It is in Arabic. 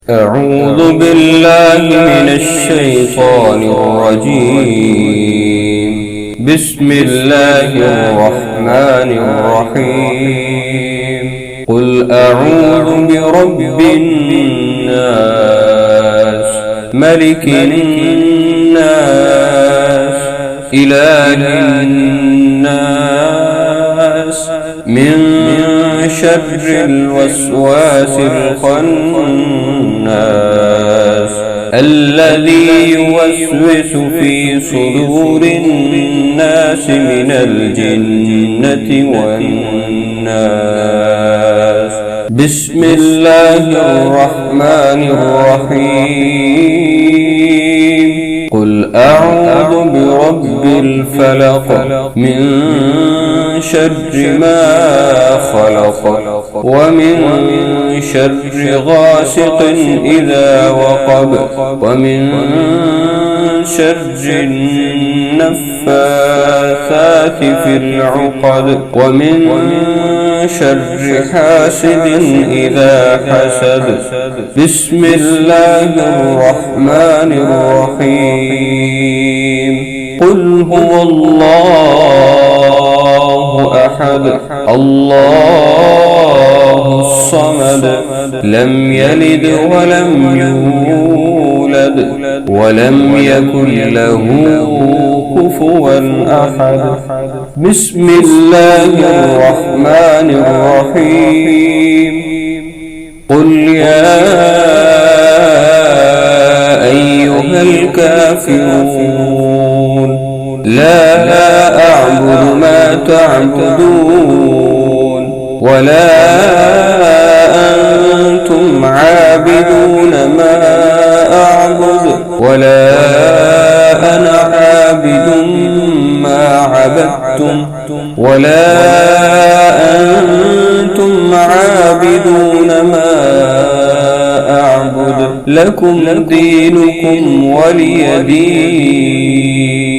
أعوذ بالله من الشيطان الرجيم. بسم الله الرحمن الرحيم. قل أعوذ برب الناس، ملك الناس، إله الناس، من شر الوسواس الخناس الذي يوسوس في صدور الناس من الجنة والناس. بسم الله الرحمن الرحيم. قل أعوذ برب الفلق، من شر ما خلق، ومن شر غاسق إذا وقب، ومن شر النفاثات في العقد، ومن شر حاسد إذا حسد. بسم الله الرحمن الرحيم. قل هو الله أحد، الله الصمد، لم يلد ولم يولد ولم يكن له كفوا أحد. بسم الله الرحمن الرحيم. قل يا أيها الكافرون، لا أعبد ما تعبدون، ولا أنتم عابدون ما أعبد، ولا أنا عابد ما عبدتم، ولا أنتم عابدون ما أعبد. لكم دينكم ولي دين.